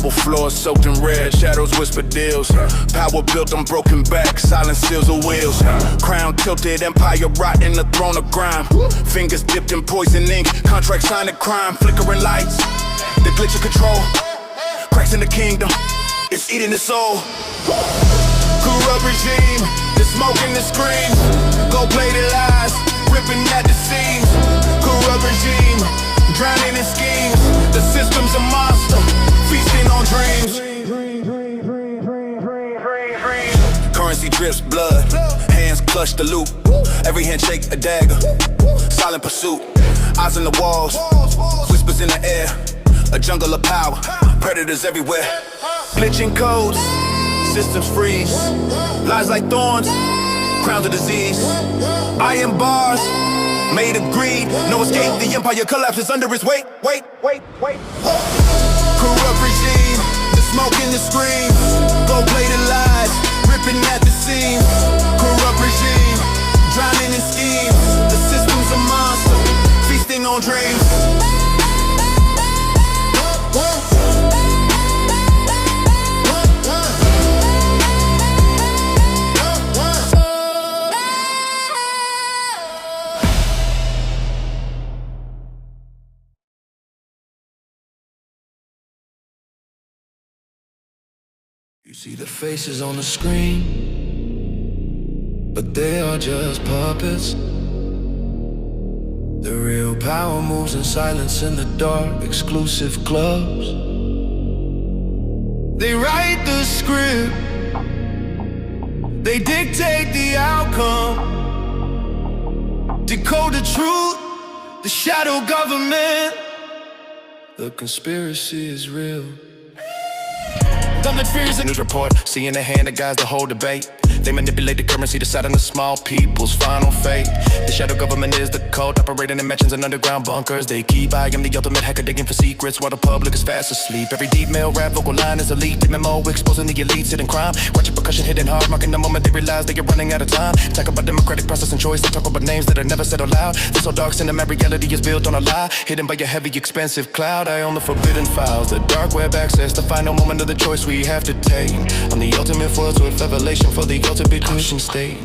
Marble floors soaked in red, shadows whisper deals. Power built on broken backs, silence seals the wheels. Crown tilted, empire rotting, the throne of grime. Fingers dipped in poison ink, contract signed a crime. Flickering lights, the glitch of control. Cracks in the kingdom, it's eating the soul. Corrupt regime, the smoke and the screams. Gold-plated lies, ripping at the seams. Corrupt regime, drowning in schemes. The system's a monster, feasting on dreams. Currency drips blood, hands clutch the loot. Every handshake a dagger, silent pursuit. Eyes on the walls, whispers in the air. A jungle of power, predators everywhere. Glitching codes, systems freeze. Lies like thorns, crowns of disease. Iron bars, made of greed. No escape, the empire collapses under its weight. Wait. Corrupt regime, the smoke and the screams. Gold-plated lies, ripping at the seams. Corrupt regime, drowning in schemes. The system's a monster, feasting on dreams. You see the faces on the screen, but they are just puppets. The real power moves in silence in the dark, exclusive clubs. They write the script, they dictate the outcome. Decode the truth, the shadow government. The conspiracy is real. News report, seeing the hand of guys that hold debate. They manipulate the currency, deciding the small people's final fate. The shadow government is the cult, operating in mansions and underground bunkers. They keep I am the ultimate hacker, digging for secrets while the public is fast asleep. Every deep male rap vocal line is elite. The memo exposing the elites hidden crime. Watching percussion hitting hard, marking the moment they realize they are running out of time. Talk about democratic process and choice. They talk about names that are never said aloud. This all dark cinema reality is built on a lie, hidden by a heavy, expensive cloud. I own the forbidden files, the dark web access, the final moment of the choice we have to take. I'm the ultimate force with revelation for the ultimate cushion state.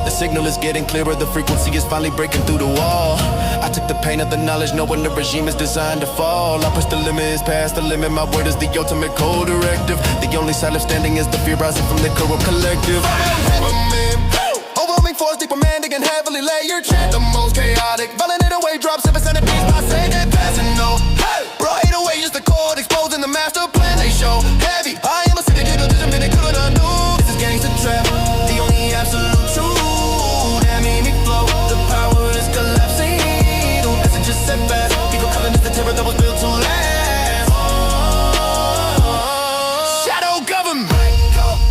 The signal is getting clearer, the frequency is finally breaking through the wall. I took the pain of the knowledge, knowing the regime is designed to fall. I push the limit, is past the limit, my word is the ultimate code directive. The only silent standing is the fear rising from the corrupt collective. Overwhelming force, deep demanding and heavily layered. Chant the most chaotic, violent in a way, drop 7 centipedes by saying passing no. Bro, 808 is the chord, exposing the master plan they show. Heavy, I am a city, digital, they couldn't undo. This is gangster trap, the only absolute truth. That made me flow, the power is collapsing. The message is set fast, people calling this the terror that was built to last. Shadow government,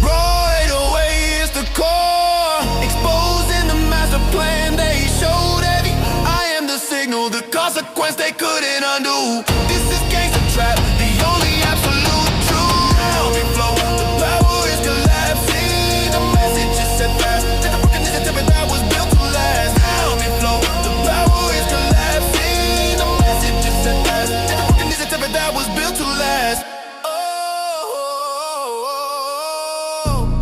right away is the core. Exposing the master plan they showed. Heavy, I am the signal, the consequence they couldn't undo. This is gangster trap, the only absolute truth. Now we flow, the power is collapsing. The message is set fast, that the broken is a temper that was built to last. Now we flow, the power is collapsing. The message is set fast, that the broken is a temper that was built to last.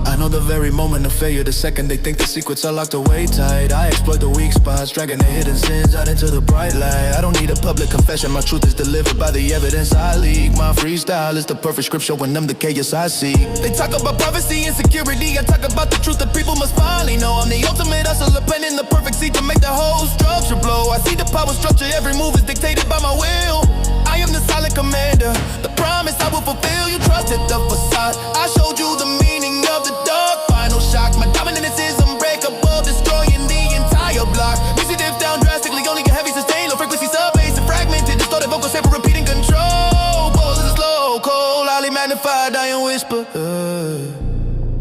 I know the very moment of failure, the second they think the secrets are locked away tight. I exploit the weak spots, dragging the hidden sins out into the bright light. I don't need a public confession, my truth is delivered by the evidence I leak. My freestyle is the perfect script showing them the chaos I see. They talk about prophecy and security, I talk about the truth that people must finally know. I'm the ultimate hustler, planting the perfect seed to make the whole structure blow. I see the power structure, every move is dictated by my will. I am the silent commander, the promise I will fulfill. You trusted the facade, I showed you the meaning of the dark. Final shock, my dominance is unbreakable, destroying the entire block. Music dips down drastically, only a heavy sustain, low frequency sub-bass and fragmented, distorted vocal sample repeating control. Pulse is slow, cold, highly magnified, I am whisper.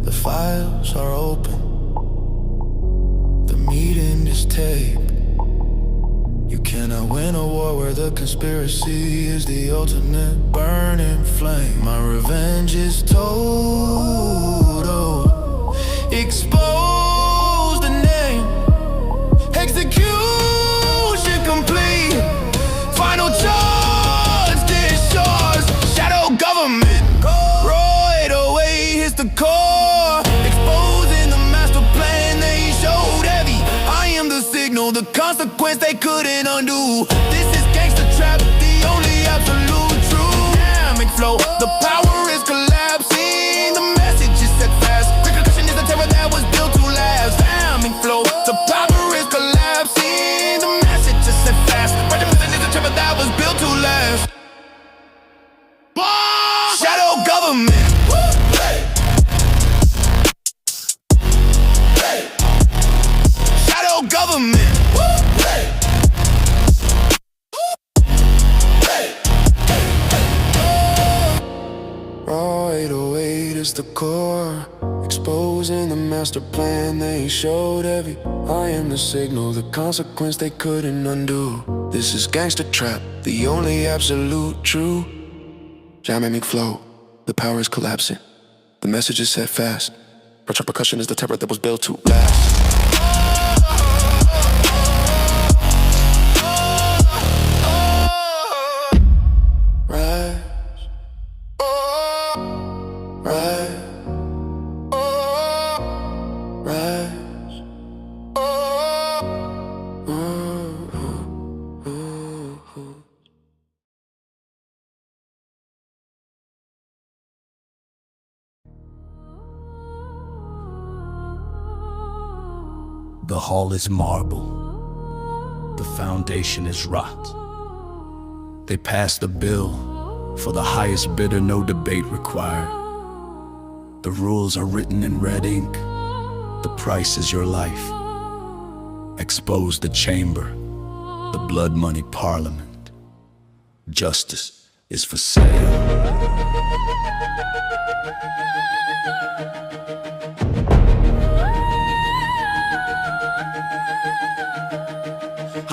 The files are open, the meeting is taped. You cannot win a war where the conspiracy is the ultimate burning flame. My revenge is total. Expose the name, execute consequence they couldn't undo. This is gangster trap, the only absolute truth. Dynamic flow, the power is collapsing. The message is set fast. Repercussion is the terror that was built to last. Dynamic flow, the power is collapsing. The message is set fast. Repercussion is the terror that was built to last. Shadow government. Shadow government. Raw 808 is the core, exposing the master plan they showed every. I am the signal, the consequence they couldn't undo. This is gangster trap, the only absolute true. Dynamic flow, the power is collapsing. The message is set fast. Repercussion is the terror that was built to last. The hall is marble, the foundation is rot. They passed the bill, for the highest bidder no debate required. The rules are written in red ink, the price is your life. Expose the chamber, the blood money parliament. Justice is for sale.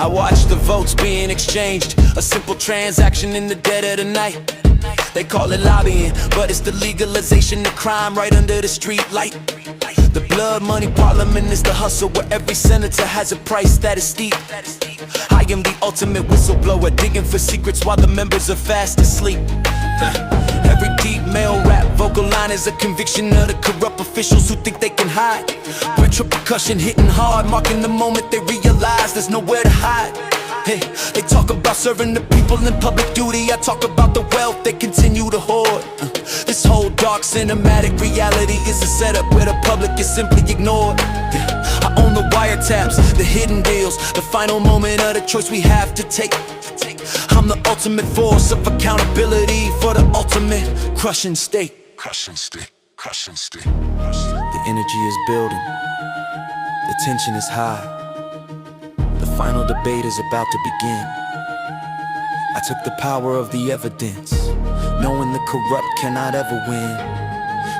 I watch the votes being exchanged, a simple transaction in the dead of the night. They call it lobbying, but it's the legalization of crime right under the street light. The blood money parliament is the hustle where every senator has a price that is steep. I am the ultimate whistleblower, digging for secrets while the members are fast asleep. Every deep male rap vocal line is a conviction of the corrupt officials who think they can hide. Repercussion hitting hard, marking the moment they realize there's nowhere to hide. Hey, they talk about serving the people in public duty, I talk about the wealth they continue to hoard. This whole dark cinematic reality is a setup where the public is simply ignored. I own the wiretaps, the hidden deals, the final moment of the choice we have to take. I'm the ultimate force of accountability for the ultimate crushing state. Crushing state, crushing state. The energy is building, the tension is high. The final debate is about to begin. I took the power of the evidence, knowing the corrupt cannot ever win.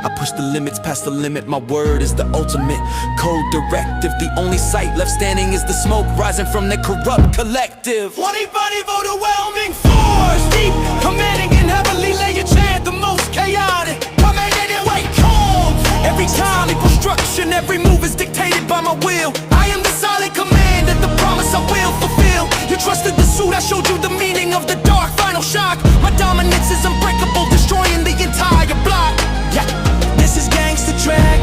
I push the limits past the limit, my word is the ultimate code directive. The only sight left standing is the smoke rising from the corrupt collective. 20 body overwhelming force, deep, commanding and heavily layered chant, the most chaotic, coming in and like calm. Every time equal construction, every move is dictated by my will. I am the solid command and the promise I will fulfill. You trusted the suit, I showed you the meaning of the dark final shock. My dominance is unbreakable, destroying the entire block. Yeah, this is gangster track,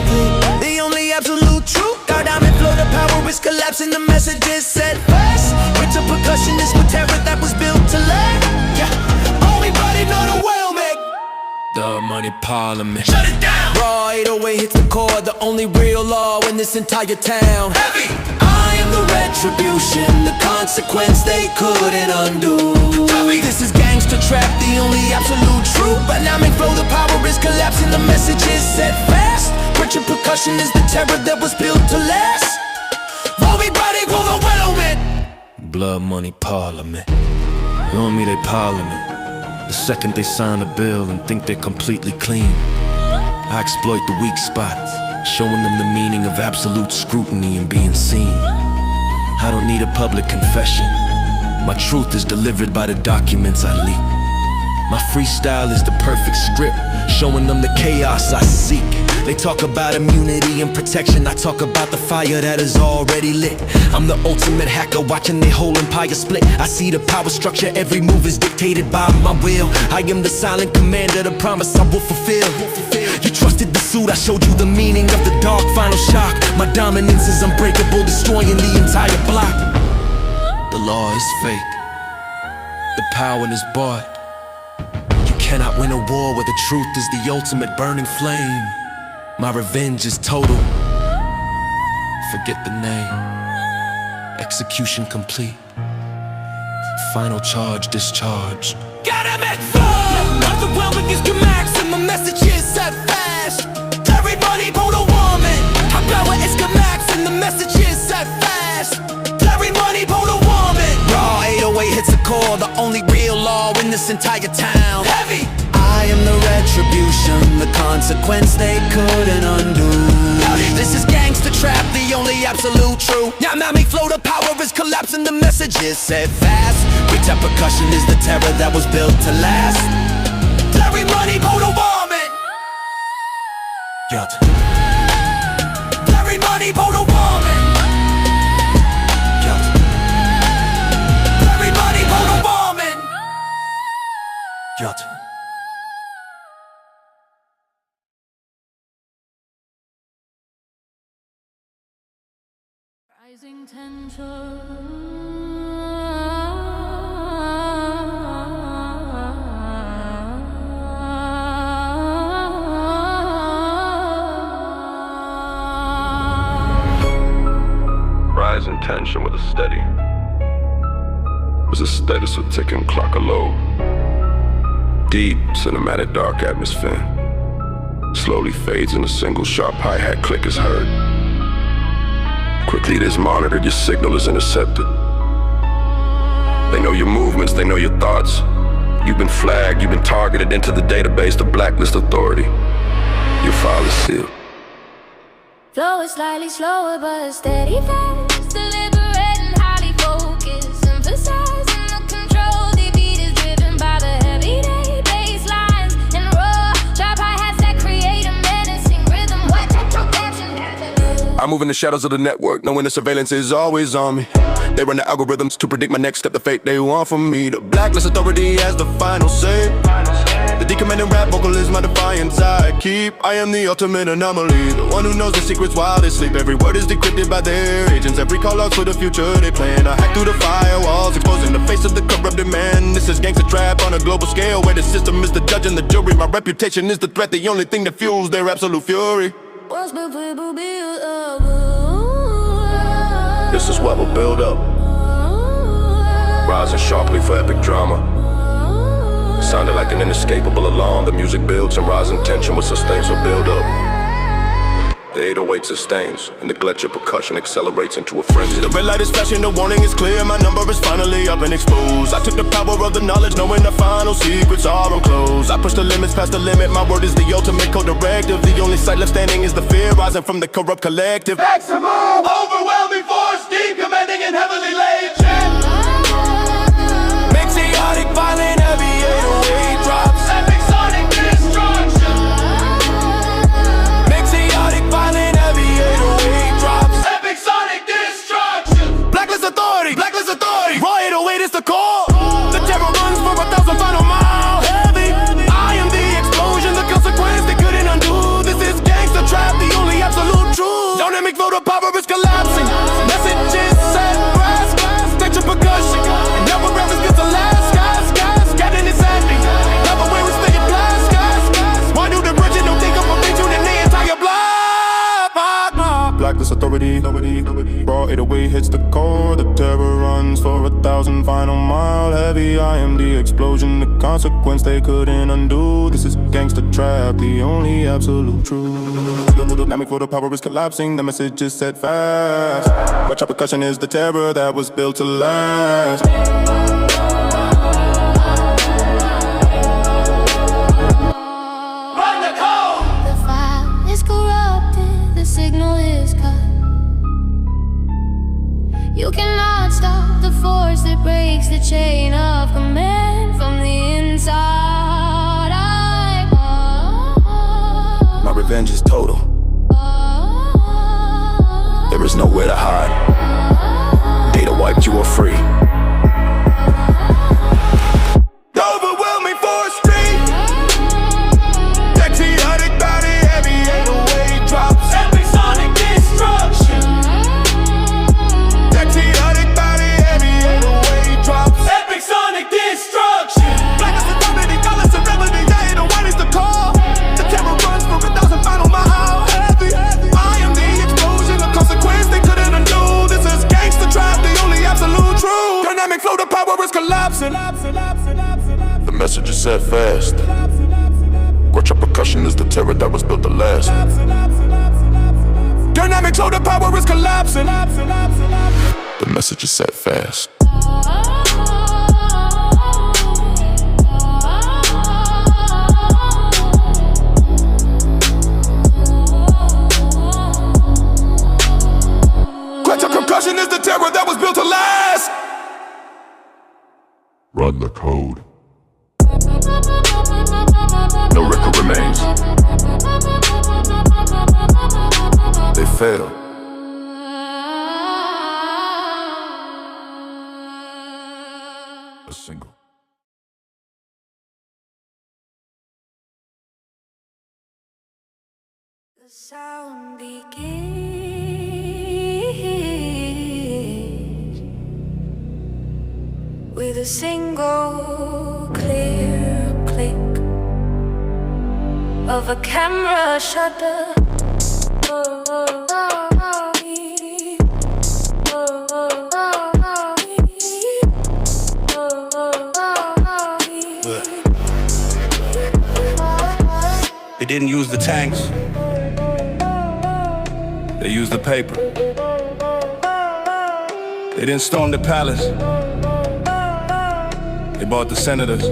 the only absolute truth. Our diamond flow, the power is collapsing, the message is set fast. Ritual percussion is for terror that was built to last. Yeah, everybody know the well, make The money parliament. shut it down. Raw 808 hits the core, the only real law in this entire town. Heavy. I am the retribution, the consequence they couldn't undo. This is gangster trap, the only absolute truth. Dynamic flow, the power is collapsing, the message is set fast. Ritual percussion is the terror that was built to last. Everybody will the willowment. Blood money parliament. You want me, they parliament. The second they sign a bill and think they're completely clean, I exploit the weak spots, showing them the meaning of absolute scrutiny and being seen. I don't need a public confession. My truth is delivered by the documents I leak. My freestyle is the perfect script, showing them the chaos I seek. They talk about immunity and protection, I talk about the fire that is already lit. I'm the ultimate hacker, watching their whole empire split. I see the power structure, every move is dictated by my will. I am the silent commander, the promise I will fulfill. You trusted the suit, I showed you the meaning of the dark final shock. My dominance is unbreakable, destroying the entire block. The law is fake. The power is bought. You cannot win a war where the truth is the ultimate burning flame. My revenge is total. Forget the name. Execution complete. Final charge discharged. Got him at full! Overwhelming is your max and my message is set fast. Everybody vote a woman. Our power is your max and the message is set fast. Everybody vote a woman. Raw 808 hits the core, the only real law in this entire town. Heavy! I am the retribution, the consequence they couldn't undo. This is gangster trap, the only absolute truth. Yamami flow, the power is collapsing, the message is set fast. Retail percussion is the terror that was built to last. Everybody vote a woman. Everybody vote a woman. Everybody vote a woman. Rising tension. Rising tension with a steady was a status of ticking clock low. Deep, cinematic, dark atmosphere slowly fades and a single sharp hi-hat click is heard. Quickly it is monitored, your signal is intercepted. They know your movements, they know your thoughts. You've been flagged, you've been targeted into the database, the blacklist authority. Your file is sealed. Flow is slightly slower but steady fast. Deliberate and highly focused. Emphasizing the control. The beat is driven by the everyday basslines and raw sharp hi-hats that create a menacing rhythm. What I move in the shadows of the network, knowing the surveillance is always on me. They run the algorithms to predict my next step, the fate they want from me. The blacklist authority has the final say. The decommanding rap vocal is my defiance I keep. I am the ultimate anomaly, the one who knows the secrets while they sleep. Every word is decrypted by their agents, every call out for the future they plan. I hack through the firewalls, exposing the face of the corrupted man. This is gangster trap on a global scale, where the system is the judge and the jury. My reputation is the threat, the only thing that fuels their absolute fury. This is what will build up, rising sharply for epic drama. Sounded like an inescapable alarm. The music builds and rising tension with sustains will build up. The 808 sustains, and the glitch of percussion accelerates into a frenzy. The red light is flashing, the warning is clear. My number is finally up and exposed. I took the power of the knowledge, knowing the final secrets are unclosed. I push the limits past the limit. My word is the ultimate code directive. The only sight left standing is the fear rising from the corrupt collective. Maximum overwhelming force, deep commanding and heavily laid. Chaotic, violent, heavy 808 drops. Epic sonic destruction. Make chaotic, violent, heavy 808 drops. Epic sonic destruction. Blacklist authority, raw 808 is the core. The terror runs for 1,000 final mile. Heavy, I am the explosion, the consequence they couldn't undo. This is gangster trap, the only absolute truth. Dynamic flow, the power is collapsing. Messages set brass, nature percussion. Never rappers get the last. Blacklist authority, raw 808 hits the core. The terror runs for 1,000 final mile. Heavy, I am the explosion, the consequence they couldn't undo. This is gangster trap, the only absolute truth. Dynamic for the power is collapsing, the message is set fast. Watch out, percussion is the terror that was built to last. You cannot stop the force that breaks the chain of command from the inside. My revenge is total. There is nowhere to hide. Data wiped, you are free. The overwhelming force street. That chaotic body, heavy 808 drops. Epic sonic destruction. Chaotic body, heavy 808. The message is set fast. Watch your percussion is the terror that was built to last. Dynamic, so the power is collapsing. The message is set fast. Quantum concussion is the terror that was built to last. Run the code. No record remains. They fail. A single. The sound begins with a single clear click of a camera shutter. They didn't use the tanks. They used the paper. They didn't storm the palace. They bought the senators.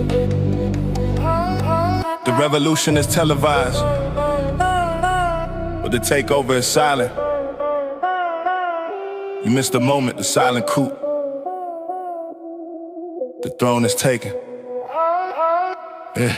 The revolution is televised, but the takeover is silent. You missed the moment, the silent coup. The throne is taken. Yeah.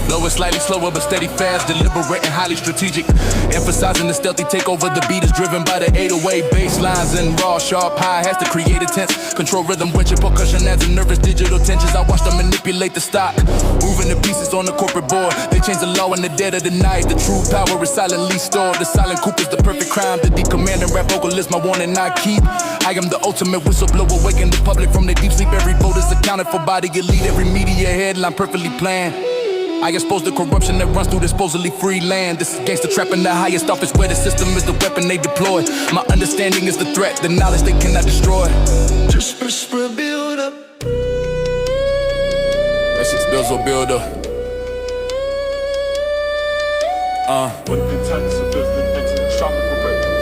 Flow is slightly slower but steady fast, deliberate and highly strategic. Emphasizing the stealthy takeover, the beat is driven by the 808 basslines and raw, sharp hi-hats to create a tense. Control rhythm, with your percussion adds a nervous digital tensions. I watch them manipulate the stock, moving the pieces on the corporate board. They change the law in the dead of the night. The true power is silently stored. The silent coup is the perfect crime. The deep command and rap vocalist, my warning I keep. I am the ultimate whistleblower, waking the public from their deep sleep. Every vote is accounted for by the elite. Every media headline perfectly planned. I expose the corruption that runs through this supposedly free land. This is gangster trap in the highest office where the system is the weapon they deploy. My understanding is the threat, the knowledge they cannot destroy. Just whisper, build up. Basics builds or builder. With intense ability,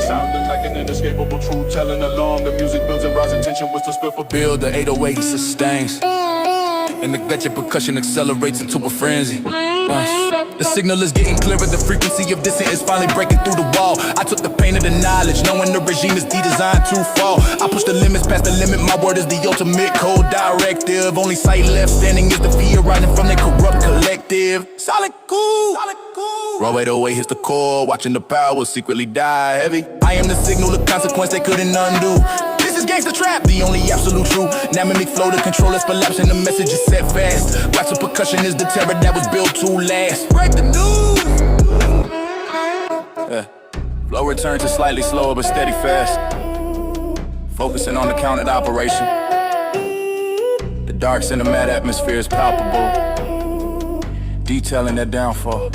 sounding like an inescapable truth, telling alarm. The music builds and rising tension with the spill for Build the 808 sustains, and the gotcha percussion accelerates into a frenzy. The signal is getting clearer, the frequency of dissent is finally breaking through the wall. I took the pain of the knowledge, knowing the regime is de-designed to fall. I push the limits past the limit, my word is the ultimate code directive. Only sight left standing is the fear riding from their corrupt collective. Solid cool. Raw 808 hits the core, watching the power secretly die heavy. I am the signal, the consequence they couldn't undo. This is gangster trap, the only absolute truth. Dynamic flow, the controller's collapse, and the message is set fast. Wax of percussion is the terror that was built to last. Break the news. Flow returns to slightly slower but steady fast. Focusing on the counted operation. The dark cinematic atmosphere is palpable, detailing their downfall.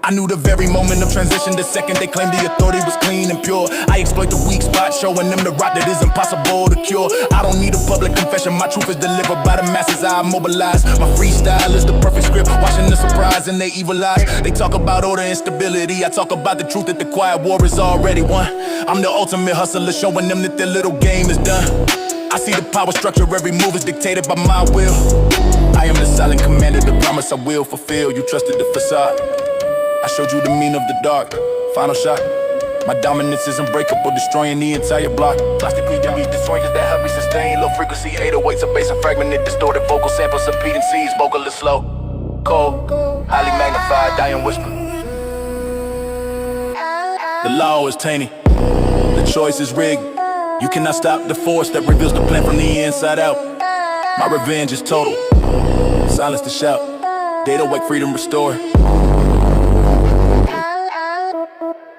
I knew the very moment of transition, the second they claimed the authority was clean and pure. I exploit the weak spot, showing them the rock that is impossible to cure. I don't need a public confession, my truth is delivered by the masses I mobilize. My freestyle is the perfect script, watching the surprise in their evil eyes. They talk about order and stability, I talk about the truth that the quiet war is already won. I'm the ultimate hustler, showing them that their little game is done. I see the power structure, every move is dictated by my will. I am the silent commander, the promise I will fulfill. You trusted the facade, I showed you the meaning of the dark. Final shot. My dominance is unbreakable, destroying the entire block. Plastic PW destroyers that help me sustain. Low frequency 808s, a bass and fragmented, distorted vocal samples, repeating C's, vocal is slow, cold, highly magnified, dying whisper. The law is tainted, the choice is rigged. You cannot stop the force that reveals the plan from the inside out. My revenge is total, silence to shout. Data wake, freedom restored.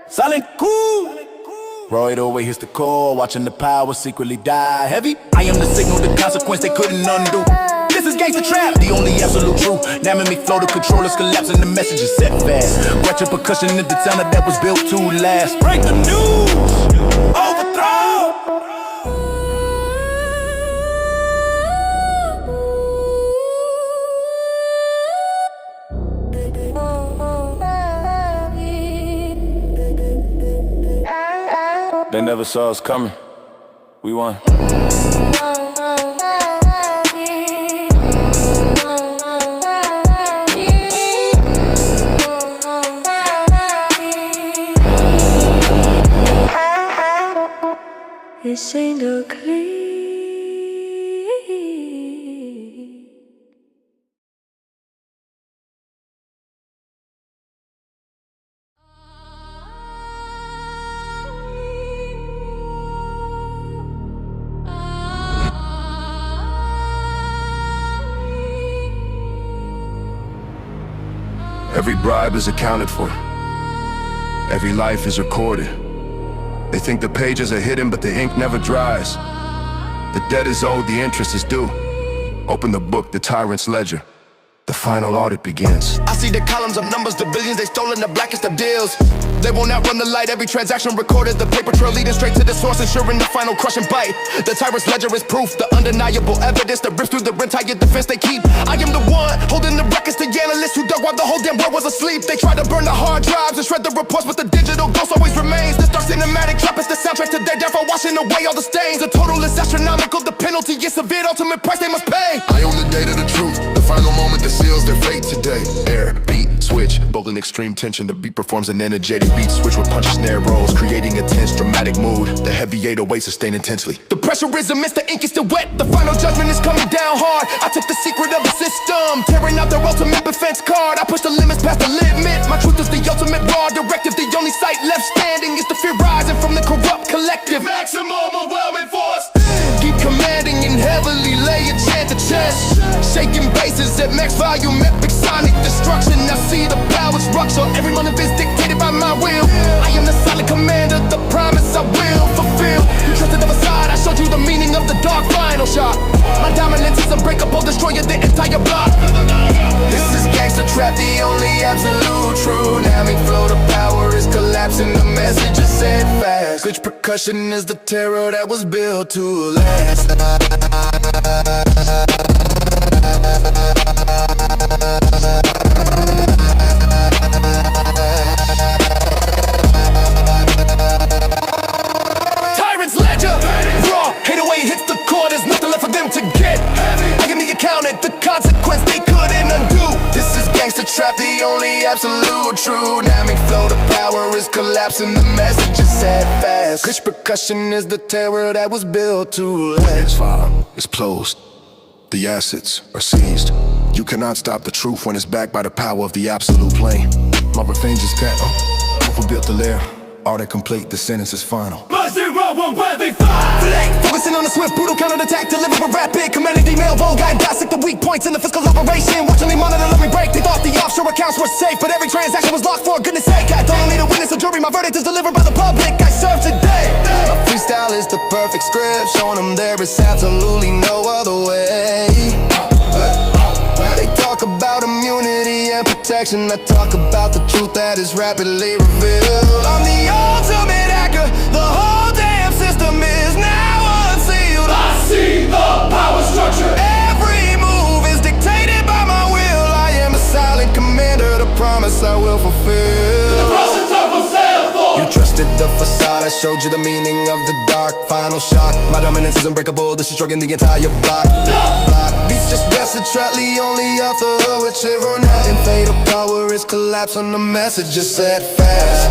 Silent cool. Raw 808 hits the core, watching the power secretly die heavy. I am the signal, the consequence they couldn't undo. This is gangster trap, the only absolute truth. Dynamic flow, the controllers collapse and the message is set fast. Ratchet percussion in the tunnel that was built to last. Break the news, overthrow. never saw us coming. We won. This ain't no clean. Every bribe is accounted for. Every life is recorded. They think the pages are hidden, but the ink never dries. The debt is owed, the interest is due. Open the book, the tyrant's ledger. The final audit begins. I see the columns of numbers, the billions they stole in the blackest of deals. They will not run the light, every transaction recorded. The paper trail leading straight to the source, ensuring the final crushing bite. The tyrant's ledger is proof, the undeniable evidence that rips through the entire defense they keep. I am the one holding the records to analysts who dug while the whole damn world was asleep. They try to burn the hard drives and shred the reports, but the digital ghost always remains. The dark cinematic drop is the soundtrack to their death for washing away all the stains. The total is astronomical, the penalty is severe, ultimate price they must pay. I own the date of the truth, the final moment that seals their fate today. Air, beat, switch, bold and extreme tension. The beat performs an energetic beat switch with punch snare rolls, creating a tense, dramatic mood. The heavy 808 sustain intensely. The pressure is immense, the ink is still wet. The final judgment is coming down hard. I took the secret of the system, tearing out their ultimate defense card. I push the limits past the limit. My truth is the ultimate raw directive. The only sight left standing is the fear rising from the corrupt collective. Maximum overwhelming force. Keep commanding and heavily lay a chant to chest. Shaking bases at max volume, epic sonic destruction. I see the power structure. Every moment is dictated by my will. I am the silent commander, the promise I will fulfill. You trusted the facade, I showed you the meaning of the dark final shot. My dominance is unbreakable, destroying the entire block. This is gangster trap, the only absolute true. Dynamic flow, the power is collapsing, the message is said fast. Glitch percussion is the terror that was built to last. Tyrant's ledger, raw, 808 hits the core, there's nothing left for them to get. I can be accounted, the consequence they couldn't undo. This is gangster trap, the only absolute true. Dynamic flow, the power is collapsing, the message is said fast. Glitch percussion is the terror that was built to last. File is closed. The assets are seized. You cannot stop the truth when it's backed by the power of the absolute plane. My revenge is cat, overbuilt the lair. Art complete, the sentence is final. Focusing on the swift, brutal counter-attack, deliver a rapid commanding email, vogue, guide, dissect the weak points in the fiscal operation. Watching me monitor, let me break. They thought the offshore accounts were safe, but every transaction was locked for goodness sake. I don't need a witness or jury, my verdict is delivered by the public I serve today. My freestyle is the perfect script, showing them there is absolutely no other way. They talk about immunity and protection, I talk about the truth that is rapidly revealed. I'm the ultimate hacker, the whole damn system is now unsealed. I see the power structure. Every move is dictated by my will. I am the silent commander, the promise I will fulfill. The process of a sailboat. You trusted the facade, I showed you the meaning of the dark final shock. My dominance is unbreakable, this is destroying the entire block. Beats just best to trap, the only author which ever not in fatal power is collapsing, the message is set fast.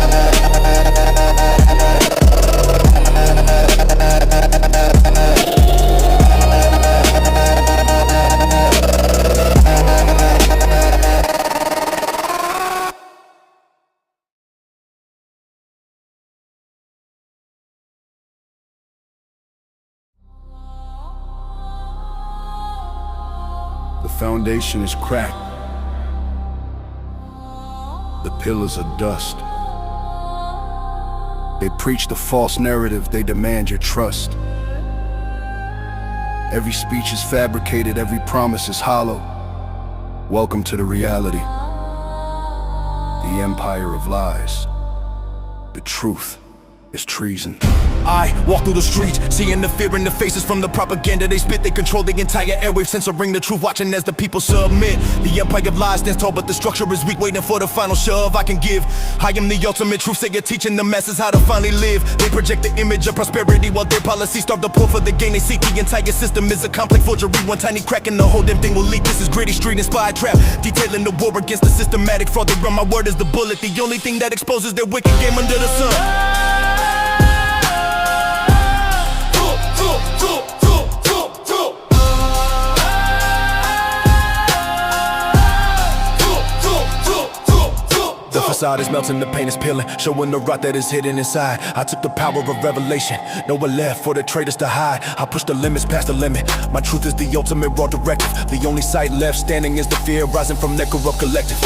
The foundation is cracked. The pillars are dust. They preach the false narrative, they demand your trust. Every speech is fabricated, every promise is hollow. Welcome to the reality. The empire of lies. The truth is treason. I walk through the streets, seeing the fear in the faces from the propaganda they spit. They control the entire airwave, censoring the truth, watching as the people submit. The empire of lies stands tall, but the structure is weak, waiting for the final shove I can give. I am the ultimate truth sayer, teaching the masses how to finally live. They project the image of prosperity while their policies starve the poor for the gain they seek. The entire system is a complex forgery, one tiny crack and the whole damn thing will leak. This is gritty street inspired trap, detailing the war against the systematic fraud. They run my word as the bullet, the only thing that exposes their wicked game under the sun. The facade is melting, the paint is peeling, showing the rot that is hidden inside. I took the power of revelation, nowhere left for the traitors to hide. I push the limits past the limit, my truth is the ultimate raw directive. The only sight left standing is the fear rising from that corrupt collective.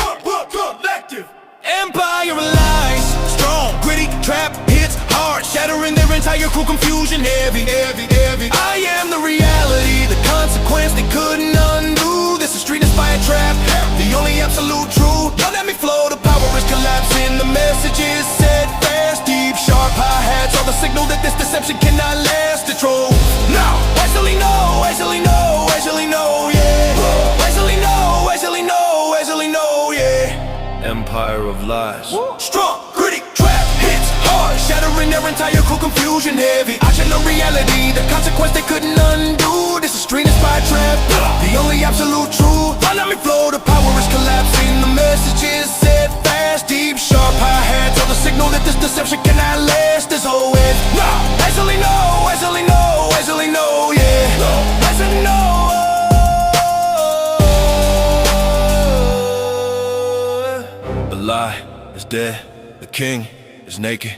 Empire of lies, strong, gritty, trap, hits hard, shattering their entire crew, confusion heavy, heavy, heavy. I am the reality, the consequence they couldn't undo. This is street-inspired trap, the only absolute truth. Don't let me flow, the power is collapsing. The message is set fast, deep, sharp hi-hats are the signal that this deception cannot last. The truth, now, actually know, actually know, actually know, yeah. Actually know, actually know, actually know, yeah. Empire of lies. Strong, gritty, trap, hits hard, shattering their entire crew, confusion heavy. I should know reality, the consequence they couldn't undo. This is street-inspired trap, the only absolute truth. Don't let me flow, the power is collapsing. The message is set fast, deep, sharp hi-hats are the signal that this deception cannot last. As always, nah, actually know, actually know, actually know, yeah. Actually know. The lie is dead, the king is naked.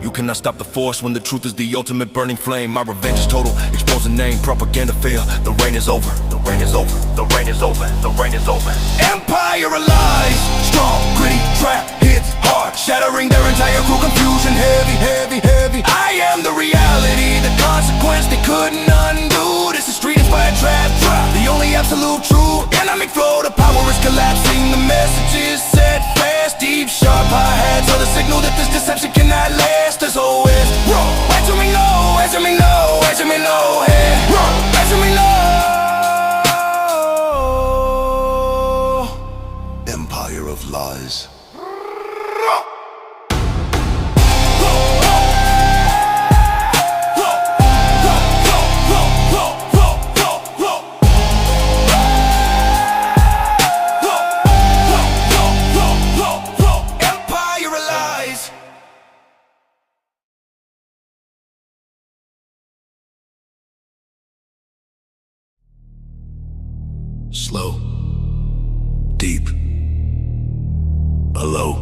You cannot stop the force when the truth is the ultimate burning flame. My revenge is total, expose the name, propaganda fail. The reign is over, the reign is over, the reign is over, the reign is over. Empire of lies, strong, gritty, trap, hits hard, shattering their entire crew, confusion heavy, heavy, heavy. I am the reality, the consequence they couldn't undo. This is street-inspired trap, the only absolute truth. Dynamic flow, the power is collapsing. The message is set fast, deep, sharp hi-hats are the signal that this deception cannot last. As always, answer me no, answer me no, answer me no, hey, answer me no. Empire of lies. Slow, deep, a low,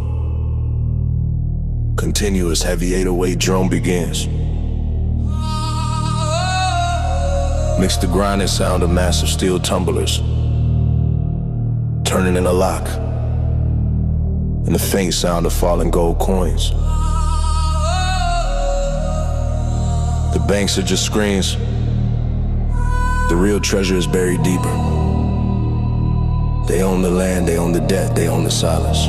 continuous heavy 808 drum begins. Mix the grinding sound of massive steel tumblers, turning in a lock, and the faint sound of falling gold coins. The banks are just screens. The real treasure is buried deeper. They own the land, they own the debt, they own the silence.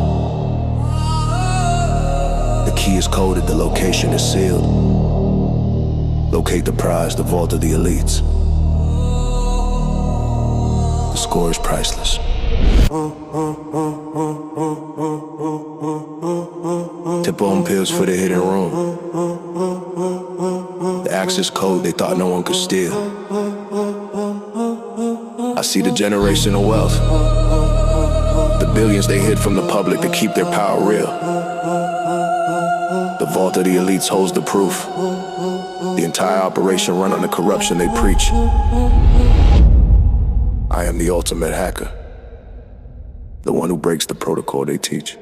The key is coded, the location is sealed. Locate the prize, the vault of the elites. The score is priceless. Tip on pills for the hidden room. The access code they thought no one could steal. I see the generational wealth, the billions they hid from the public to keep their power real. The vault of the elites holds the proof. The entire operation run on the corruption they preach. I am the ultimate hacker, the one who breaks the protocol they teach.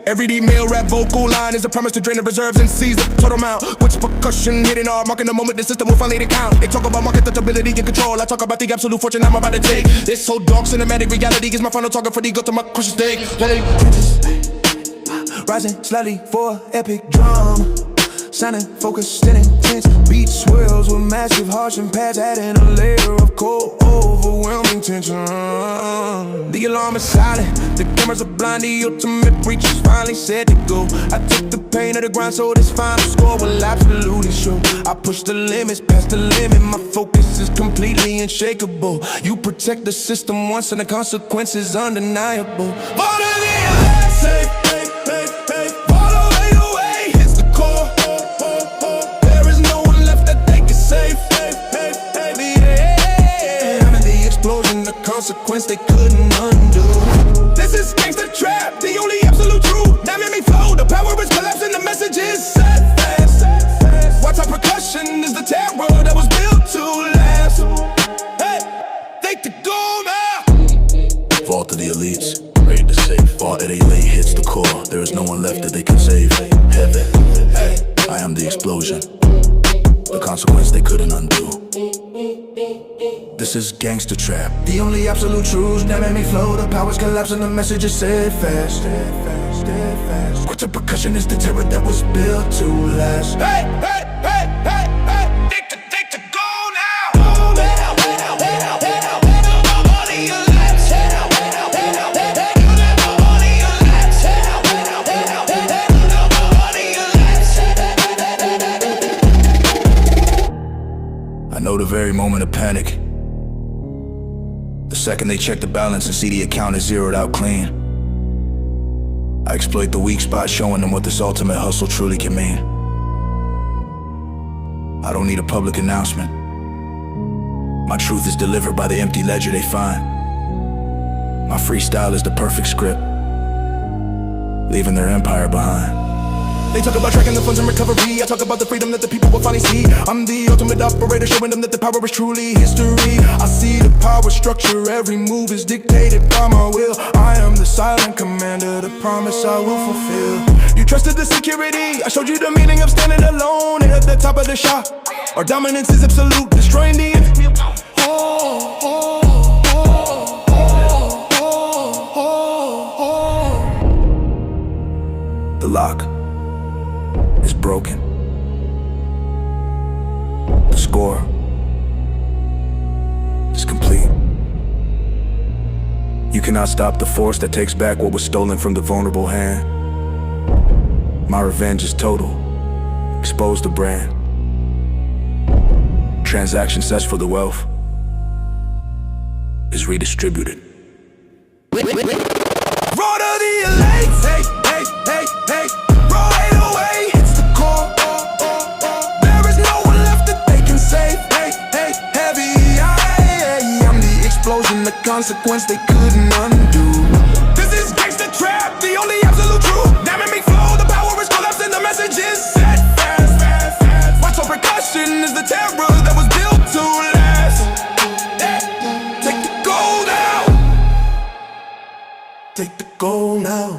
Every male rap vocal line is a promise to drain the reserves and seize the total amount. Which percussion hitting hard, marking the moment the system will finally count. They talk about market stability and control. I talk about the absolute fortune I'm about to take. This whole dark cinematic reality is my final target for the go to my crushing stake. Rising slightly for epic drum, sounding focused, standing intense. Beat swirls with massive harsh and pads, adding a layer of cold, overwhelming tension. The alarm is silent, the cameras are blind, the ultimate breach is finally set to go. I took the pain of the grind, so this final score will absolutely show. I push the limits, past the limit, my focus is completely unshakable. You protect the system once and the consequences undeniable. Fall to the end, safe, fall away, away, hits the core. There is no one left that they can save. I'm in the explosion, the consequence they couldn't undo. This is gangster trap, the only absolute truth. That made me flow, the power is collapsing, the message is set fast. Watch our percussion is the terror that was built to last. Hey, take the goal now. Fall to the elites, ready to save. Fall at elite hits the core. There is no one left that they can save. Heaven, I am the explosion, the consequence they couldn't undo. This is gangster trap, the only absolute truth that made me flow. The powers collapsing, the message is set fast. Watch the percussion is the terror that was built to last. Hey, take the goal now. I know the very moment of panic. The second they check the balance and see the account is zeroed out clean. I exploit the weak spot, showing them what this ultimate hustle truly can mean. I don't need a public announcement. My truth is delivered by the empty ledger they find. My freestyle is the perfect script, leaving their empire behind. They talk about tracking the funds and recovery. I talk about the freedom that the people will finally see. I'm the ultimate operator, showing them that the power is truly history. I see the power structure, every move is dictated by my will. I am the silent commander, the promise I will fulfill. You trusted the security, I showed you the meaning of standing alone and at the top of the shop. Our dominance is absolute, destroying the enemy. The lock is broken. The score is complete. You cannot stop the force that takes back what was stolen from the vulnerable hand. My revenge is total. Expose the brand. Transaction sets for the wealth is redistributed. Roll to the elites, hey, roll 808, hits the core. There is no one left that they can save. Heavy, I'm the explosion, the consequence they couldn't undo. This is gangster trap, the only absolute truth. That made me flow, the power is collapsing, the message is set fast. Watch our percussion is the terror that was built to last. Take the goal now. Take the goal now.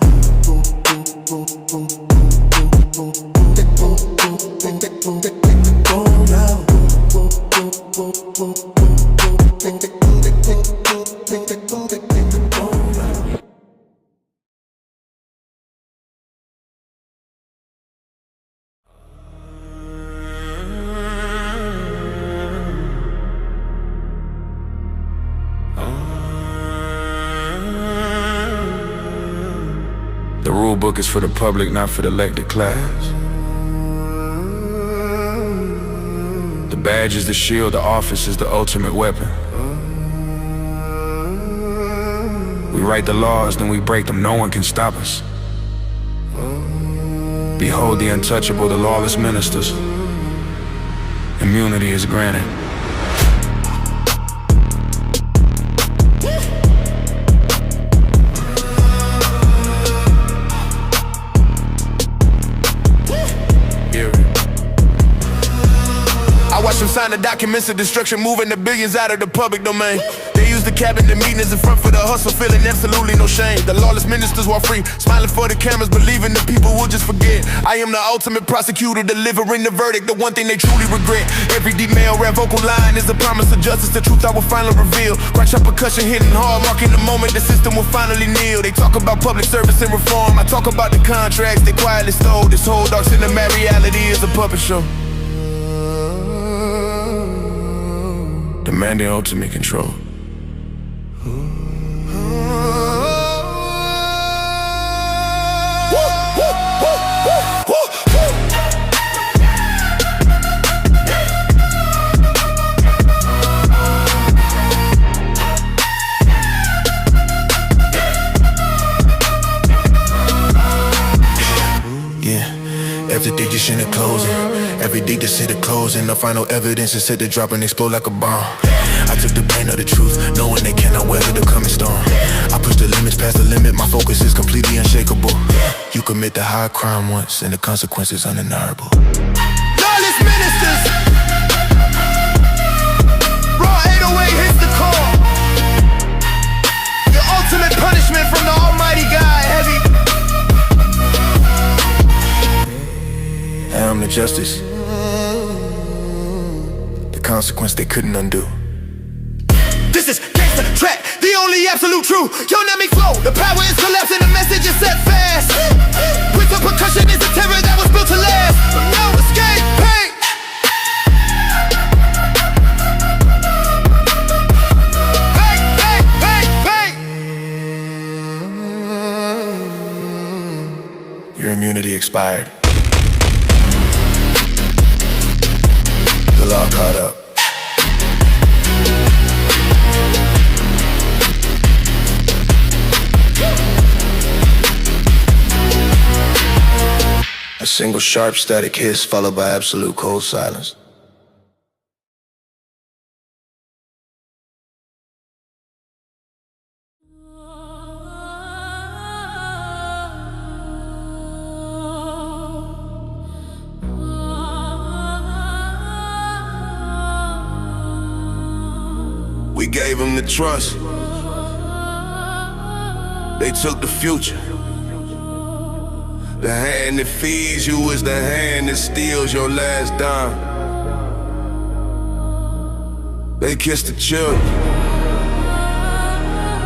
The rule book is for the public, not for the elected class. The badge is the shield, the office is the ultimate weapon. We write the laws, then we break them, no one can stop us. Behold the untouchable, the lawless ministers. Immunity is granted. Watch them sign the documents of destruction, moving the billions out of the public domain. They use the cabinet meetings in front for the hustle, feeling absolutely no shame. The lawless ministers walk free, smiling for the cameras, believing the people will just forget. I am the ultimate prosecutor, delivering the verdict, the one thing they truly regret. Every deep male rap vocal line is a promise of justice, the truth I will finally reveal. Crash up percussion hitting hard, marking the moment the system will finally kneel. They talk about public service and reform, I talk about the contracts they quietly stole. This whole dark cinematic reality is a puppet show. demanding ultimate control. Every day just in the closing. Every day just hit the closing. The final evidence is set to drop and explode like a bomb. I took the pain of the truth, knowing they cannot weather the coming storm. I push the limits past the limit, my focus is completely unshakable. You commit the high crime once, and the consequences undeniable. Lawless ministers. Raw 808 hits the core. The ultimate punishment from the Almighty God, heavy. I'm the justice, the consequence they couldn't undo. This is Gangster track, the only absolute truth. Dynamic flow, the power is collapsing, the message is set fast. With the percussion is the terror that was built to last. No escape, pain. Bang, bang, bang, bang. Your immunity expired. The law caught up. A single sharp static hiss followed by absolute cold silence. We gave them the trust. They took the future. The hand that feeds you is the hand that steals your last dime. They kissed the children,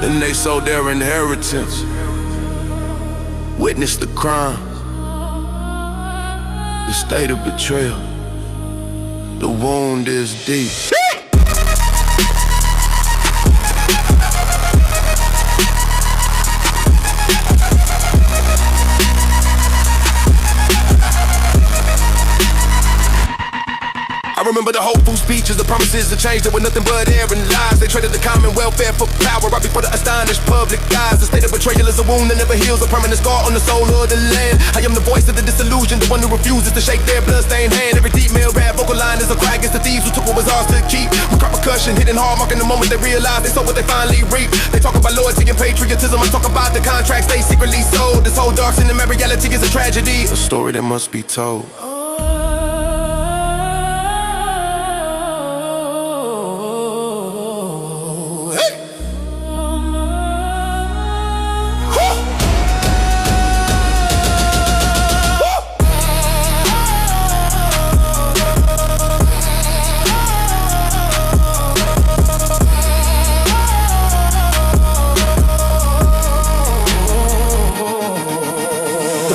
then they sold their inheritance. Witnessed the crime, the state of betrayal. The wound is deep. I remember the hopeful speeches, the promises of change that were nothing but air and lies. They traded the common welfare for power right before the astonished public eyes. The state of betrayal is a wound that never heals, a permanent scar on the soul of the land. I am the voice of the disillusioned, the one who refuses to shake their bloodstained hand. Every deep male rap vocal line is a cry against the thieves who took what was ours to keep. We cry percussion, hitting hard, marking the moment they realize they saw what they finally reap. They talk about loyalty and patriotism, I talk about the contracts they secretly sold. This whole dark cinema reality is a tragedy, A story that must be told.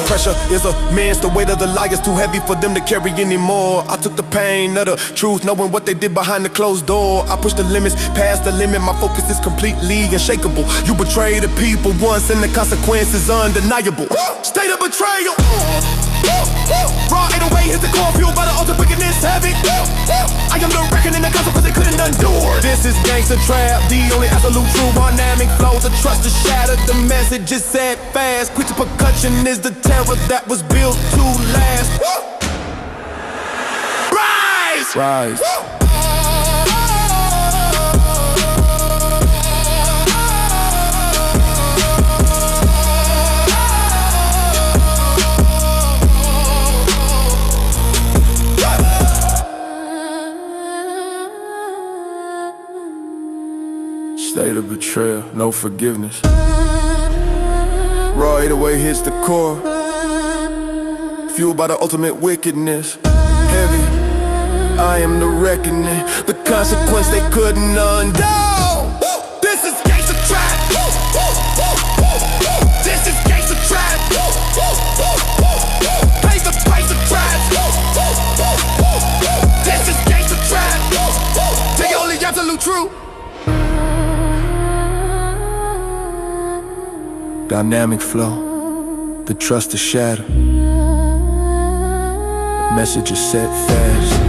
Pressure is immense, the weight of the lie is too heavy for them to carry anymore. I took the pain of the truth, knowing what they did behind the closed door. I pushed the limits, past the limit, my focus is completely unshakable. You betray the people once and the consequence is undeniable. State of betrayal. Raw 808 hits the core, fueled by the ultimate wickedness, heavy. I am the reckoning, the consequence they couldn't endure. This is Gangster trap, the only absolute true dynamic flow. The trust is shattered, the message is set fast. Quick to percussion is the terror that was built to last. Rise! Rise. State of betrayal, no forgiveness. Raw 808 hits the core, fueled by the ultimate wickedness. Heavy, I am the reckoning, the consequence they couldn't undo. This is Gangster trap. This is Gangster trap. Pay the price of trap. This is Gangster trap. The only absolute Dynamic flow, the trust is shattered. Message is set fast.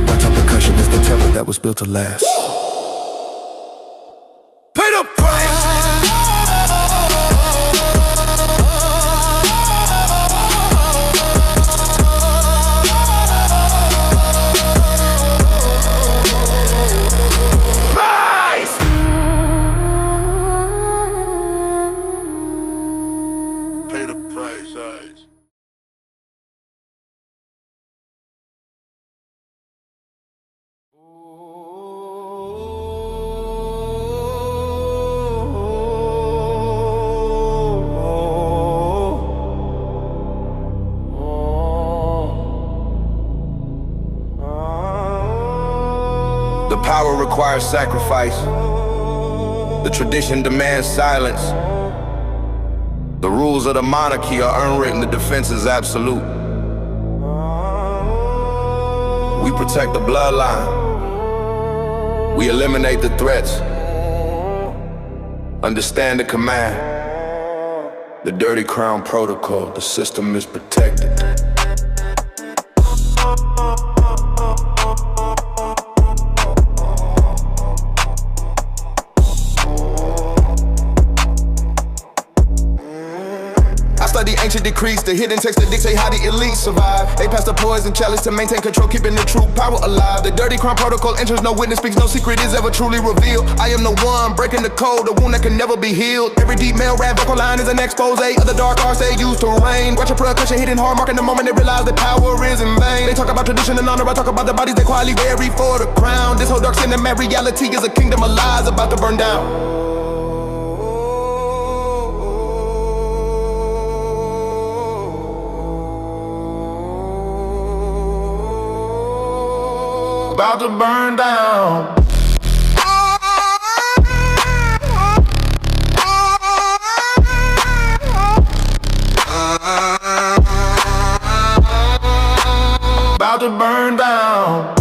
My top percussion is the temper that was built to last. Pay the price. The power requires sacrifice. The tradition demands silence. The rules of the monarchy are unwritten, the defense is absolute. We protect the bloodline. We eliminate the threats. Understand the command. The dirty crown protocol, the system is protected. The ancient decrees, the hidden text that dictate how the elite survive. They pass the poison chalice to maintain control, keeping the true power alive. The dirty crime protocol enters, no witness speaks, no secret is ever truly revealed. I am the one breaking the code, the wound that can never be healed. Every deep male rap vocal line is an expose of the dark arts they used to reign. Watch your percussion hitting hard, marking the moment they realize that power is in vain. They talk about tradition and honor, I talk about the bodies they quietly bury for the crown. This whole dark cinematic reality is a kingdom of lies about to burn down. About to burn down. About to burn down.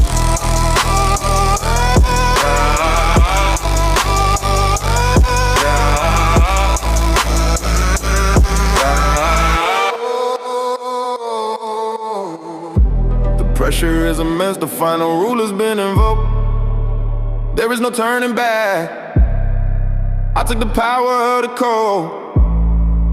Pressure is immense, the final rule has been invoked. There is no turning back. I took the power of the code,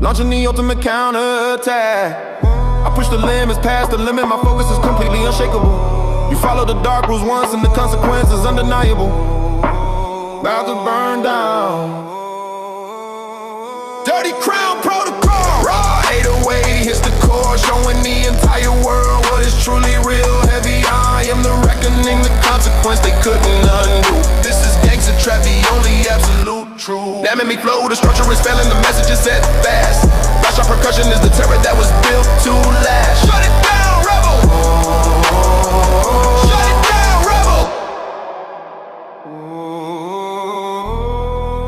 launching the ultimate counterattack. I push the limits past the limit, my focus is completely unshakable. You follow the dark rules once and the consequence is undeniable. About to burn down. Dirty crown protocol. Raw 808 hits the core, showing the entire world what is truly real. Heavy, I am the reckoning, the consequence they couldn't undo. This is gangster trap, the only absolute truth. That made me flow, the structure is failing, the message is set fast. Flash on percussion is the terror that was built to last. Shut it down, rebel! Shut it down, rebel!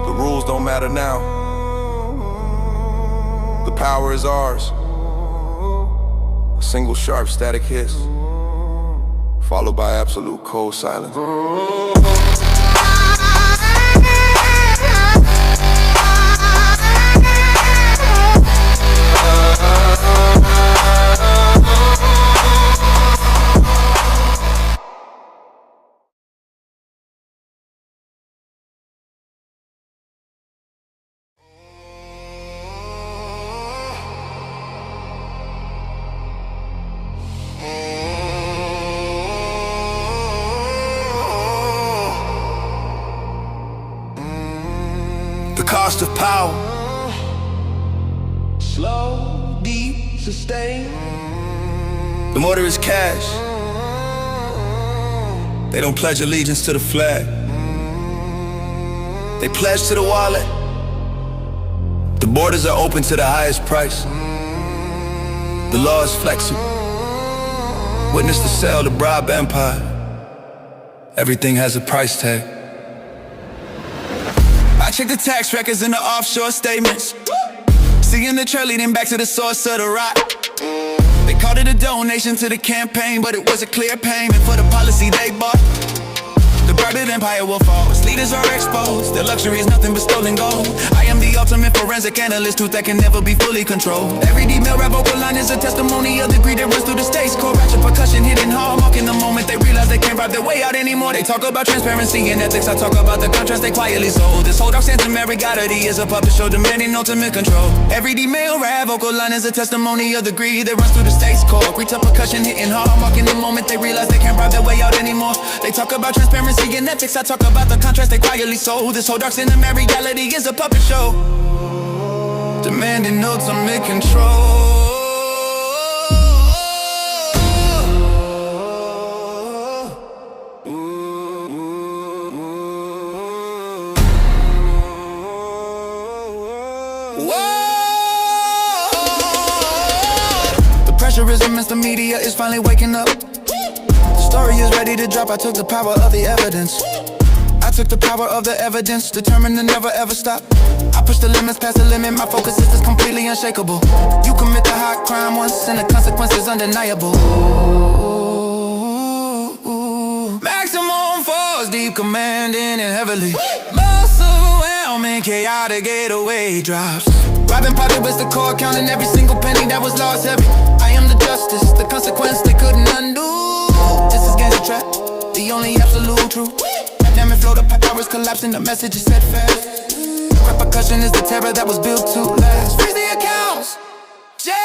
The rules don't matter now. The power is ours. A single sharp static hiss, followed by absolute cold silence. The cost of power. Slow, deep, sustain. The more there is cash, they don't pledge allegiance to the flag. They pledge to the wallet. The borders are open to the highest price. The law is flexible. Witness the sale to bribe empire. Everything has a price tag. I check the tax records and the offshore statements. Seeing the trail leading back to the source of the rock. They called it a donation to the campaign, but it was a clear payment for the policy they bought. The barbed empire will fall, its leaders are exposed. Their luxury is nothing but stolen gold. I am the ultimate forensic analyst, truth that can never be fully controlled. Every D-male rap vocal line is a testimony of the greed that runs through the states. Core ratchet percussion hitting hard, marking the moment they realize they can't rap their way out anymore. They talk about transparency and ethics, I talk about the contrast they quietly sold. This whole dark sense of reality is a puppet show demanding ultimate control. Every D-male rap vocal line is a testimony of the greed that runs through the states. Core retail percussion hitting hard, marking the moment they realize they can't rap their way out anymore. They talk about transparency and ethics, I talk about the contrast they quietly sold. This whole dark sense of reality is a puppet show demanding ultimate control. The pressure is immense, the media is finally waking up. The story is ready to drop, I took the power of the evidence. I took the power of the evidence, determined to never ever stop. I push the limits past the limit, my focus is completely unshakable. You commit the hot crime once and the consequence is undeniable. Maximum force, deep commanding and heavily. Most overwhelming, chaotic getaway drops. Robbing pocket with the core, counting every single penny that was lost heavy. I am the justice, the consequence they couldn't undo. This is Gangster trap, the only absolute truth. Damn it, float up, powers collapsing, the message is set fast. Repercussion is the terror that was built to last. Freeze the accounts, jail.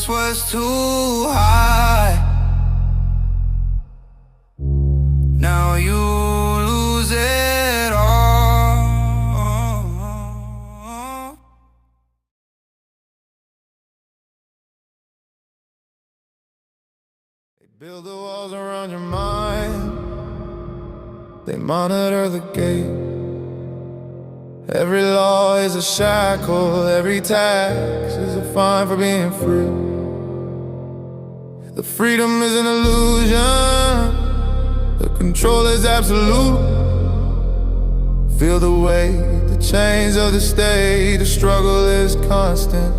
Was too high. Now you lose it all. They build the walls around your mind. They monitor the gate. Every law is a shackle, every tax is a fine for being free. The freedom is an illusion, the control is absolute. Feel the weight, the chains of the state, the struggle is constant.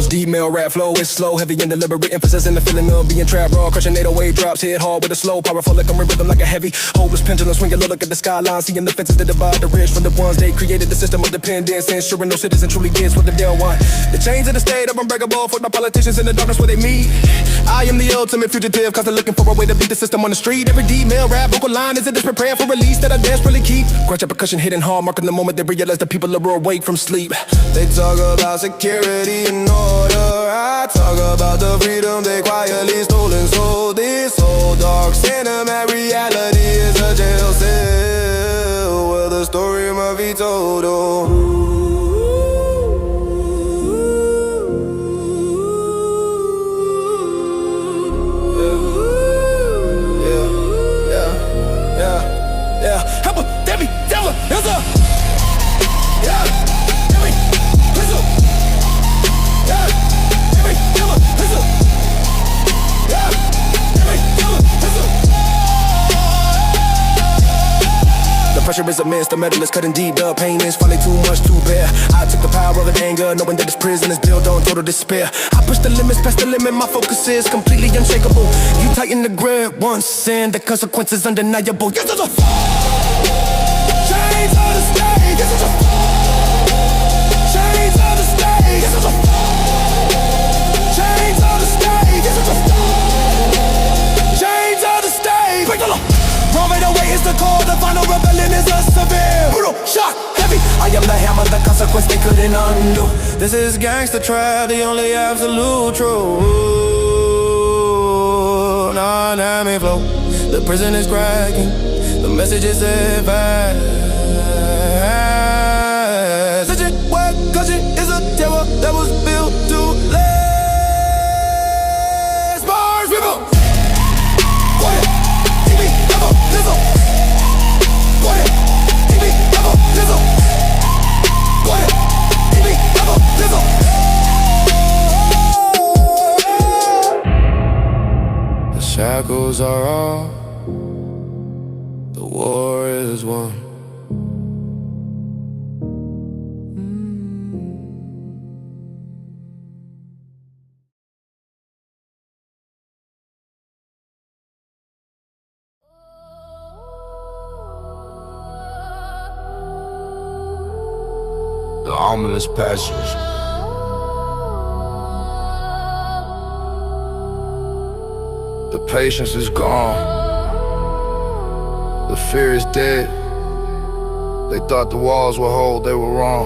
D-mail rap flow is slow, heavy and deliberate, emphasis in the feeling of being trapped raw. Crushing 808 drops, hit hard with a slow, powerful like a rhythm like a heavy, hopeless pendulum swinging low. Look at the skyline, seeing the fences that divide the rich from the ones they created. The system of dependence, ensuring no citizen truly gets what the deal want. The chains of the state are unbreakable for the politicians in the darkness where they meet. I am the ultimate fugitive, constantly looking for a way to beat the system on the street. Every D-mail rap vocal line is a desperate prayer for release that I desperately keep. Crunch up percussion hitting hard, marking the moment they realize the people are awake from sleep. They talk about security and order, I talk about the freedom they quietly stolen. So this whole dark cinematic reality is a jail cell where the story must be told. Pressure is immense, the metal is cutting deep, the pain is finally too much to bear. I took the power of an anger, knowing that this prison is built on total despair. I push the limits past the limit, my focus is completely unshakable. You tighten the grip once and the consequence is undeniable. Yes, there's a chains on the stage. Yes, there's a chains on the stage. Yes, there's a chains on the stage. Yes, there's a chains on the stage. Break the law. Wrong way to wait is the call, the final rebellion is a severe brutal, shock, heavy. I am the hammer, the consequence they couldn't undo. This is Gangster trap, the only absolute truth. Dynamic flow, the prison is cracking, the message is set fast. Struggles are all, the war is won. The ominous passage. The patience is gone. The fear is dead. They thought the walls would hold, they were wrong.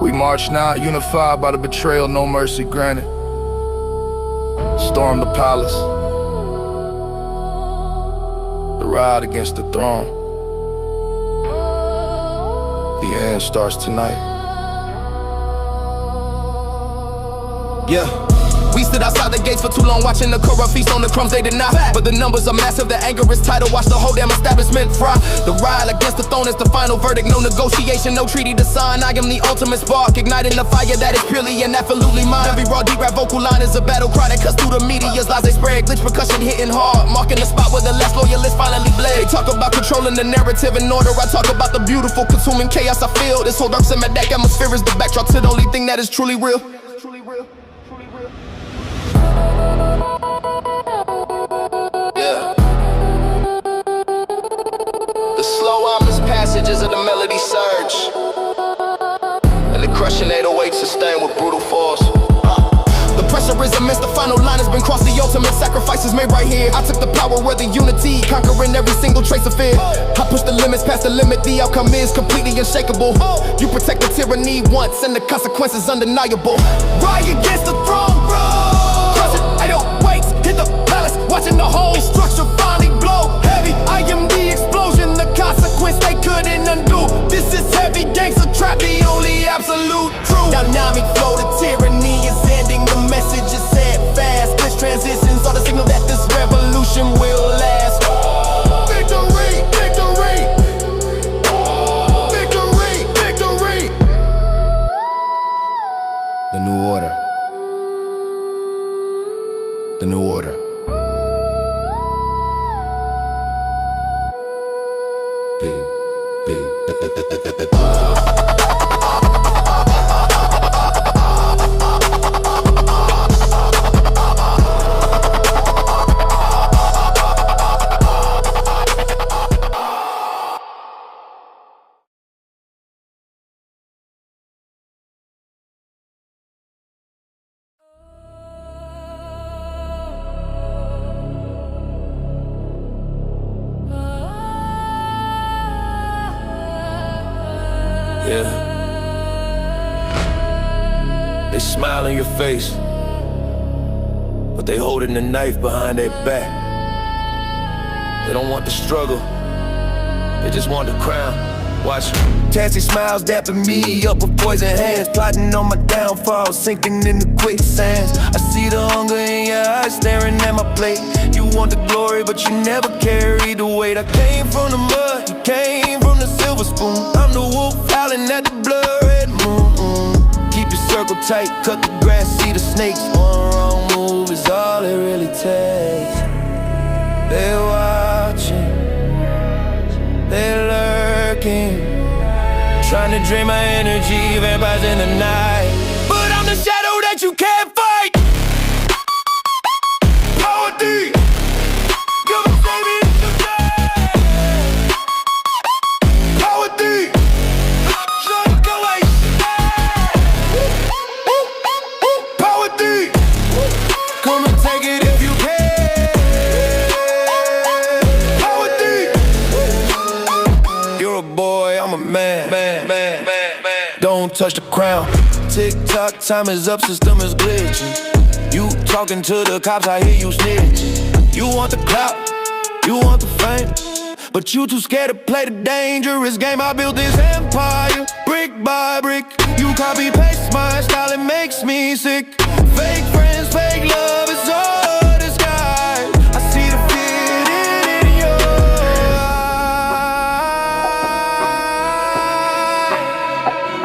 We march now, unified by the betrayal, no mercy granted. Storm the palace. The ride against the throne. The end starts tonight. Yeah. We stood outside the gates for too long, watching the corrupt feast on the crumbs they did not. But the numbers are massive, the anger is tidal. Watch the whole damn establishment fry. The ride against the throne is the final verdict. No negotiation, no treaty to sign. I am the ultimate spark, igniting the fire that is purely and absolutely mine. Every raw, deep rap vocal line is a battle cry that cuts through the media's lies. They spread glitch percussion hitting hard, marking the spot where the less loyalists finally bled. They talk about controlling the narrative and order. I talk about the beautiful, consuming chaos I feel. This whole dark cinematic atmosphere is the backdrop to the only thing that is truly real. The slow ominous passages of the melody surge, and the crushing 808 sustained with brutal force. The pressure is immense, the final line has been crossed. The ultimate sacrifice is made right here. I took the power where the unity, conquering every single trace of fear. I push the limits past the limit, the outcome is completely unshakable. You protect the tyranny once, and the consequences undeniable. Ride against the throne, crush it, 808s, hit the palace, watching the whole structure finally blow heavy. I am the explosion, the consequence they couldn't undo. This is heavy gangster trap, the only absolute truth. Dynamic flow, the tyranny is ending. The message is said fast. This transitions are the signal that this revolution will last. Victory, victory, victory, victory. The new order. The new order. Yeah. They smile in your face, but they holding the knife behind their back. They don't want the struggle, they just want the crown. Watch. Tassy smiles dapping me up with poison hands, plotting on my downfall, sinking in the quicksands. I see the hunger in your eyes staring at my plate. You want the glory, but you never carry the weight. I came from the mud, you came from the silver spoon. I'm the wolf howling at the blood-red moon. Keep your circle tight, cut the grass, see the snakes. One wrong move is all it really takes. They're watching, they're lurking, trying to drain my energy, vampires in the night. But I'm the shadow that you can't fight. Power D, come and save me today. Power D, look away. Power D, come and take it if you can. Power D, you're a boy, I'm a man. Don't touch the crown. Tick-tock, time is up, system is glitching. You talking to the cops, I hear you snitching. You want the clout, you want the fame, but you too scared to play the dangerous game. I built this empire, brick by brick. You copy-paste my style, it makes me sick. Fake friends, fake love, it's all disguise. I see the fear in your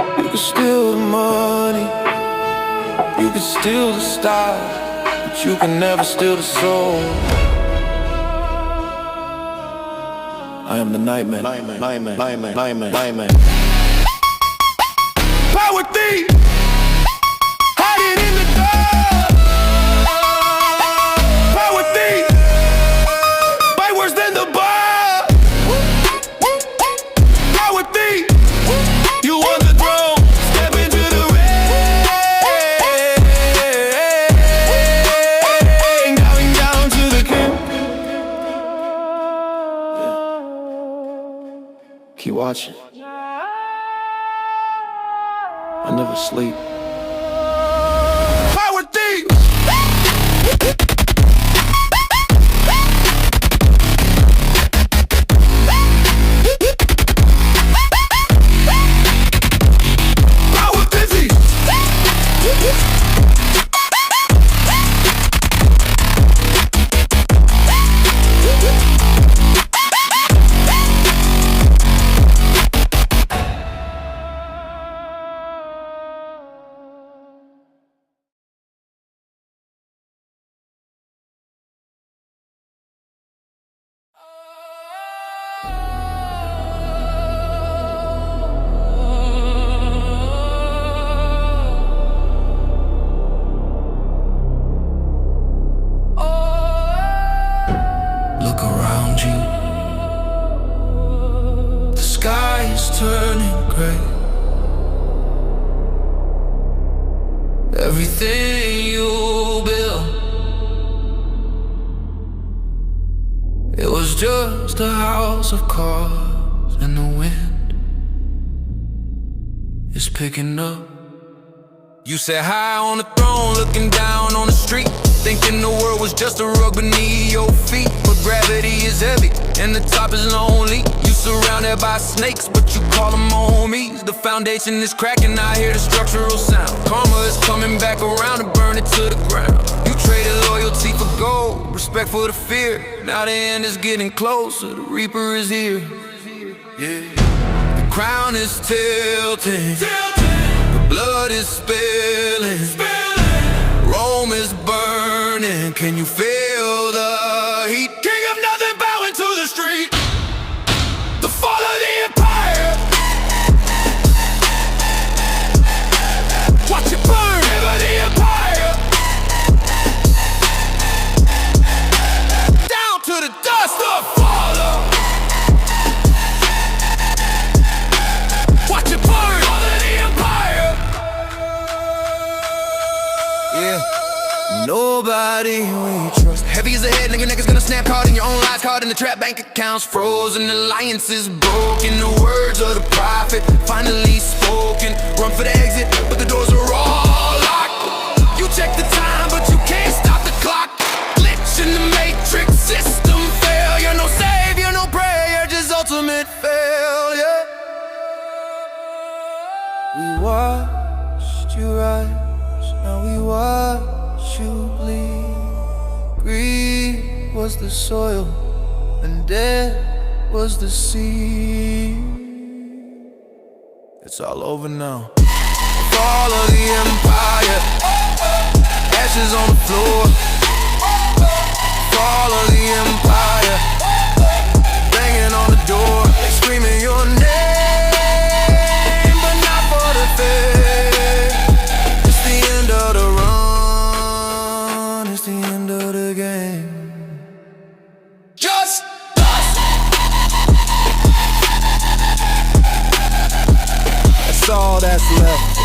eyes. You can steal the money, you can steal the style, but but you can never steal the soul. I am the nightmare, nightmare, nightmare, nightmare, nightmare, nightmare. Power thief, hiding in the dark. Power thief, bite worse than the bar. Power thief, you on the throne, step into the ring, going down to the king. Keep watching. I never sleep. Power thief. Power busy. Look around you. The sky is turning gray. Everything you built, it was just a house of cards, and the wind is picking up. You sat high on the throne, looking down on the street, thinking the world was just a rug beneath your feet. But gravity is heavy, and the top is lonely. You surrounded by snakes, but you call them homies. The foundation is cracking, I hear the structural sound. Karma is coming back around to burn it to the ground. You traded loyalty for gold, respect for the fear. Now the end is getting closer, the reaper is here. Yeah. The crown is tilting, the blood is spilling, Rome is burning. Can you feel the heat? King of nothing bowing to the street. The fall of the empire. Watch it burn. Give of the empire. Down to the dust. The fall of. Watch it burn. Fall of the empire. Yeah. Nobody we trust. Heavy as a head, nigga, niggas gonna snap card in your own lies, caught in the trap, bank accounts frozen, alliances broken. The words of the prophet finally spoken. Run for the exit, but the doors are all locked. You check the time, but you can't stop the clock. Glitch in the matrix, system failure. No savior, no prayer, just ultimate failure. We watched you rise, now we watch you bleed. Greed was the soil, and death was the seed. It's all over now. Fall of the empire, ashes on the floor. Fall of the empire, banging on the door, screaming your name, but not for the fair. It's the end of the run, it's the end of the game. Just dust. That's all that's left.